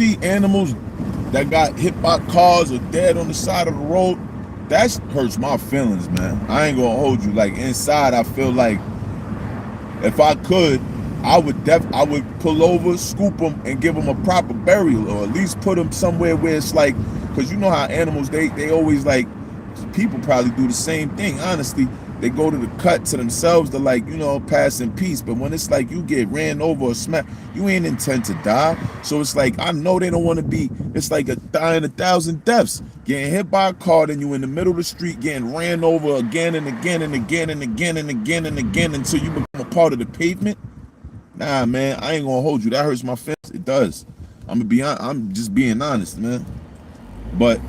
see animals that got hit by cars or dead on the side of the road, that hurts my feelings, man. I ain't gonna hold you. Like inside, I feel like if I could, I would pull over, scoop them, and give them a proper burial, or at least put them somewhere where it's like, because you know how animals they always like, people probably do the same thing. Honestly, they go to the cut to themselves to like, you know, pass in peace. But when it's like you get ran over or smacked, you ain't intend to die. So it's like I know they don't want to be. It's like dying 1,000 deaths, getting hit by a car, then you in the middle of the street getting ran over again and again and again and again and again and again until you become a part of the pavement. Nah, man, I ain't gonna hold you. That hurts my feelings. It does. I'm gonna be honest. I'm just being honest, man. But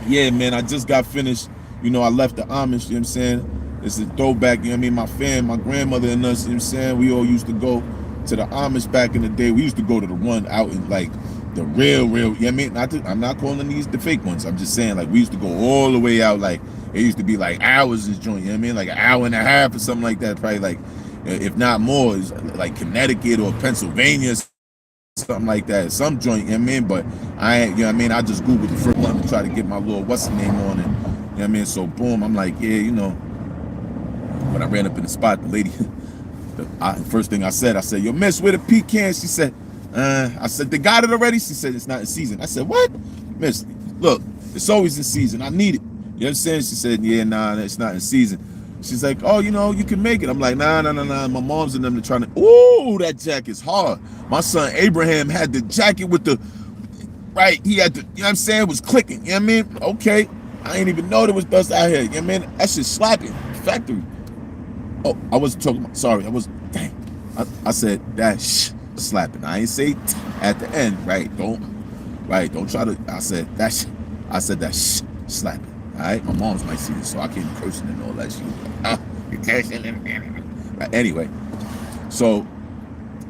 yeah, man, I just got finished. You know, I left the Amish, you know what I'm saying? It's a throwback, you know what I mean? My fam, my grandmother and us, you know what I'm saying? We all used to go to the Amish back in the day. We used to go to the one out in like the real, you know what I mean? I'm not calling these the fake ones. I'm just saying, like, we used to go all the way out. Like, it used to be like hours in joint, you know what I mean? Like an hour and a half or something like that. Probably like, if not more, it's like Connecticut or Pennsylvania, something like that. Some joint, you know what I mean? But I ain't, you know what I mean? I just Googled the first one to try to get my little what's the name on it. You know what I mean? So boom, I'm like, yeah, you know, when I ran up in the spot, the lady, first thing I said, yo, miss, where the pecans? She said, I said, they got it already? She said, it's not in season. I said, what? Miss, look, it's always in season. I need it. You know what I'm saying? She said, yeah, nah, it's not in season. She's like, oh, you know, you can make it. I'm like, nah. My mom's and them are trying to, ooh, that jacket's hard. My son Abraham had the jacket with the, right, he had the, you know what I'm saying, it was clicking. You know what I mean? Okay. I ain't even know there was dust out here. You know what I mean? That shit's slapping. Factory. Oh, I wasn't talking about, sorry, dang. I said that slapping. I ain't say at the end, right? Don't try to, I said that slapping. All right, my mom's might see this, so I can't be cursing and all that shit. You're cursing. Right, anyway, so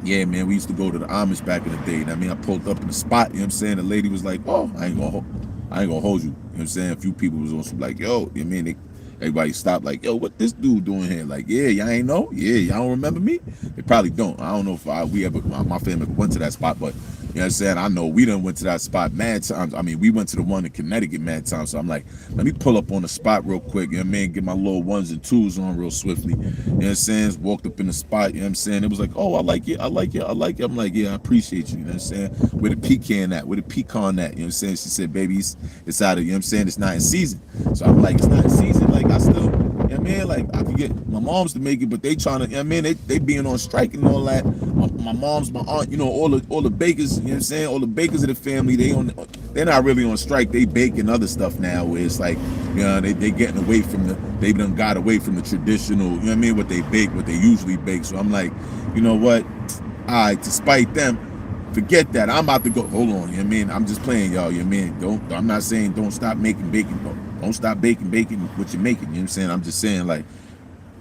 yeah, man, we used to go to the Amish back in the day. And I mean, I pulled up in the spot. You know what I'm saying? The lady was like, "Oh, I ain't gonna hold you." You know what I'm saying? A few people was on some like, "Yo," you know what I mean? Everybody stopped like, yo, what this dude doing here? Like, yeah, y'all ain't know? Yeah, y'all don't remember me? They probably don't. I don't know if my family went to that spot, but you know what I'm saying? I know we done went to that spot mad times. I mean, we went to the one in Connecticut mad times. So I'm like, let me pull up on the spot real quick, you know what I mean? Get my little ones and twos on real swiftly. You know what I'm saying? Walked up in the spot, you know what I'm saying? It was like, oh, I like it. I'm like, yeah, I appreciate you, you know what I'm saying? Where the pecan at? Where the pecan at? You know what I'm saying? She said, baby, it's out of, you know what I'm saying? It's not in season. So I'm like, it's not in season? Like, I still, you know what I mean? Like, I could get my moms to make it, but they trying to, you know what I mean? They being on strike and all that. My mom's, my aunt, you know, all the bakers, you know what I'm saying? All the bakers of the family, they're not really on strike. They baking other stuff now where it's like, you know, they getting away from they done got away from the traditional, you know what I mean? What they bake, what they usually bake. So I'm like, you know what? All right, despite them, forget that. I'm about to go. Hold on, you know what I mean? I'm just playing, y'all. You know what I mean? I'm not saying don't stop making bacon. Don't stop baking what you're making. You know what I'm saying? I'm just saying, like,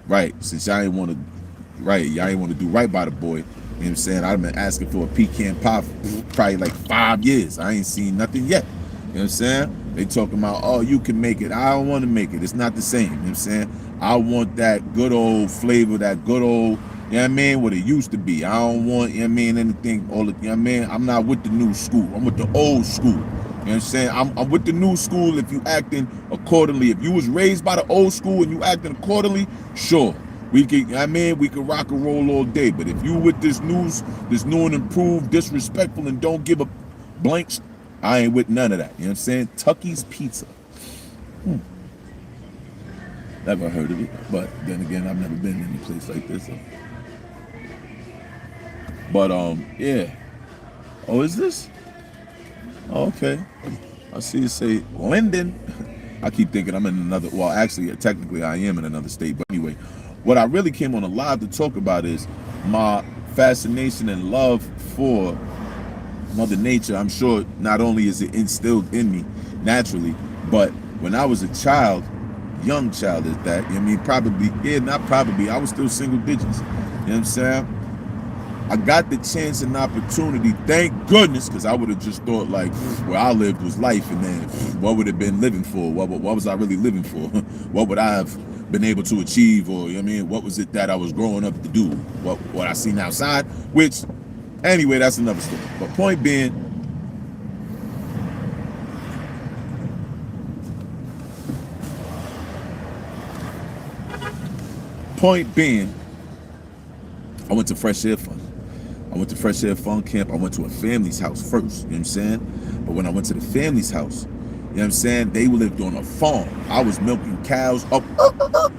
right, since y'all ain't want to do right by the boy. You know what I'm saying? I've been asking for a pecan pie for probably like 5 years. I ain't seen nothing yet. You know what I'm saying? They talking about, oh, you can make it. I don't want to make it. It's not the same. You know what I'm saying? I want that good old flavor, that good old, you know what I mean, what it used to be. I don't want, you know what I mean, anything, all the, you know what I mean? I'm not with the new school. I'm with the old school. You know what I'm saying? I'm with the new school if you acting accordingly. If you was raised by the old school and you acting accordingly, sure. We could, you know what I mean, we could rock and roll all day. But if you with this new and improved, disrespectful, and don't give a blanks, I ain't with none of that. You know what I'm saying? Tucky's Pizza. Never heard of it. But then again, I've never been in any place like this. So. But, yeah. Oh, is this? Oh, okay. I see it say Linden. I keep thinking I'm in another, well, actually, technically I am in another state. But anyway, what I really came on a live to talk about is my fascination and love for Mother Nature. I'm sure not only is it instilled in me naturally, but when I was a child, young child at that, I mean, probably, yeah, not probably, I was still single digits. You know what I'm saying? I got the chance and opportunity, thank goodness, because I would have just thought like where I lived was life, and then what would have been living for? What was I really living for? What would I have been able to achieve? Or, you know what I mean, what was it that I was growing up to do? What I seen outside? Which, anyway, that's another story. But point being, Point being, I went to Fresh Air Fund. I went to Fresh Air Fund Camp. I went to a family's house first, you know what I'm saying? But when I went to the family's house, you know what I'm saying, they lived on a farm. I was milking cows up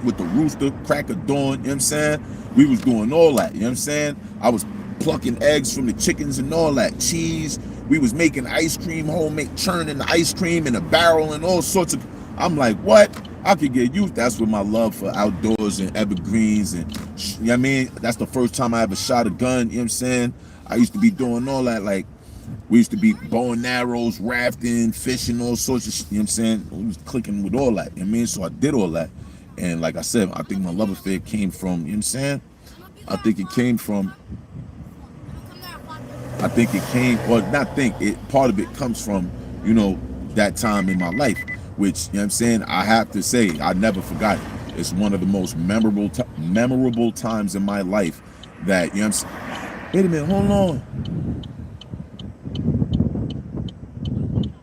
with the rooster, crack of dawn, you know what I'm saying? We was doing all that, you know what I'm saying? I was plucking eggs from the chickens and all that, cheese. We was making ice cream, homemade, churning the ice cream in a barrel and all sorts of, I'm like, what? I could get used. That's where my love for outdoors and evergreens and, you know what I mean? That's the first time I ever shot a gun, you know what I'm saying? I used to be doing all that, like, we used to be bow and arrows, rafting, fishing, all sorts of shit, you know what I'm saying? We was clicking with all that, you know what I mean? So I did all that. And like I said, I think my love affair came from, you know what I'm saying? I think it came, or not think, part of it comes from, you know, that time in my life, which, you know what I'm saying, I have to say, I never forgot it. It's one of the most memorable times in my life that, you know what I'm saying? Wait a minute, hold on.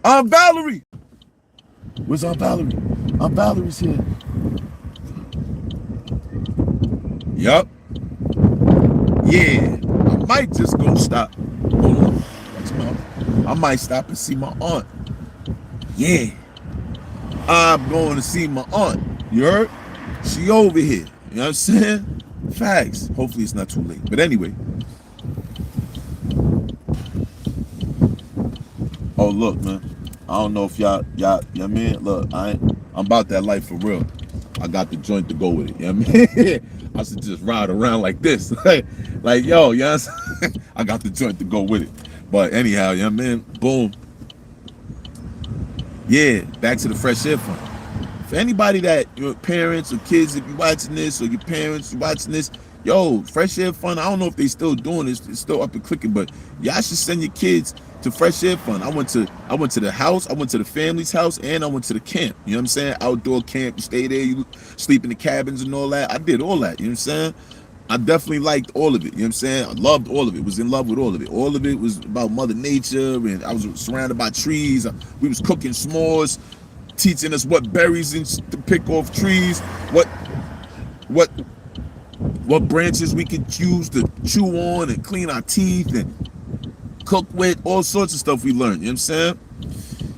Aunt Valerie! Where's Aunt Valerie? Aunt Valerie's here. Yup. Yeah. I might just go stop. Hold on. Watch my mouth. I might stop and see my aunt. Yeah. I'm going to see my aunt. You heard? She over here. You know what I'm saying? Facts. Hopefully it's not too late. But anyway. Oh, look, man. I don't know if y'all, you know what I mean? Look, I'm about that life for real. I got the joint to go with it. You know what I mean? I should just ride around like this. like, yo, yes, I got the joint to go with it. But anyhow, you know what I mean? Boom. Yeah, back to the Fresh Air Fund. For anybody that, your parents or kids, if you're watching this, or your parents watching this, yo, Fresh Air Fund, I don't know if they still doing this, it's still up and clicking, but y'all should send your kids to Fresh Air Fund. I went to the house, I went to the family's house, and I went to the camp. You know what I'm saying? Outdoor camp, you stay there, you sleep in the cabins and all that. I did all that, you know what I'm saying? I definitely liked all of it, you know what I'm saying? I loved all of it, was in love with all of it. All of it was about Mother Nature, and I was surrounded by trees. We was cooking s'mores, teaching us what berries to pick off trees, what branches we could use to chew on and clean our teeth and cook with, all sorts of stuff we learned, you know what I'm saying?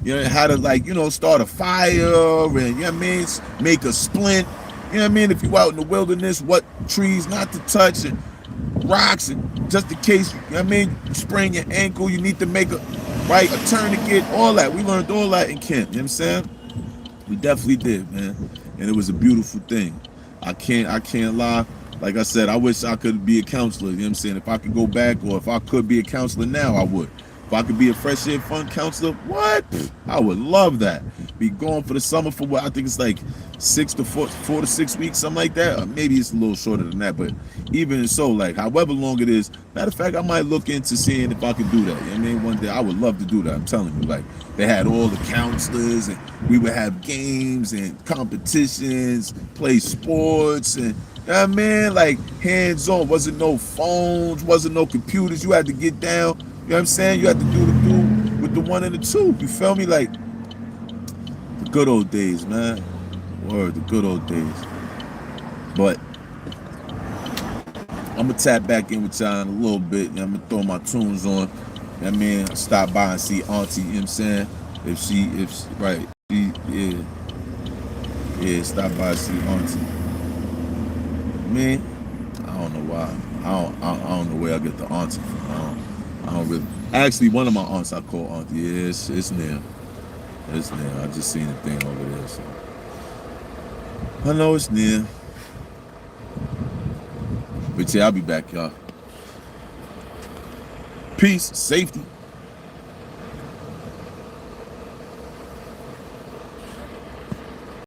You know, how to, like, you know, start a fire and, you know what I mean, make a splint, you know what I mean, if you out in the wilderness, what trees not to touch and rocks, and just in case, you know what I mean, you sprain your ankle, you need to make a tourniquet, all that. We learned all that in camp, you know what I'm saying? We definitely did, man. And it was a beautiful thing. I can't lie. Like I said, I wish I could be a counselor, you know what I'm saying? If I could go back, or if I could be a counselor now, I would. If I could be a Fresh Air Fund counselor, what? I would love that. Be gone for the summer for what I think it's like 4 to 6 weeks, something like that. Or maybe it's a little shorter than that, but even so, like, however long it is, matter of fact, I might look into seeing if I could do that. You know what I mean? One day I would love to do that. I'm telling you, like, they had all the counselors, and we would have games and competitions, play sports, and, you know what I mean? Like, hands-on. Wasn't no phones, wasn't no computers. You had to get down. You know what I'm saying? You had to do with the 1 and the 2. You feel me? Like, the good old days, man. Word, the good old days. But I'm going to tap back in with y'all in a little bit. I'm going to throw my tunes on. You know what I mean? Stop by and see Auntie, you know what I'm saying? Yeah, stop by and see Auntie. Man, I don't know why. I don't know where I get the Auntie from. I don't really. Actually, one of my aunts I call Auntie. Yeah, it's near. It's near. I just seen the thing over there. So I know it's near. But yeah, I'll be back, y'all. Peace, safety.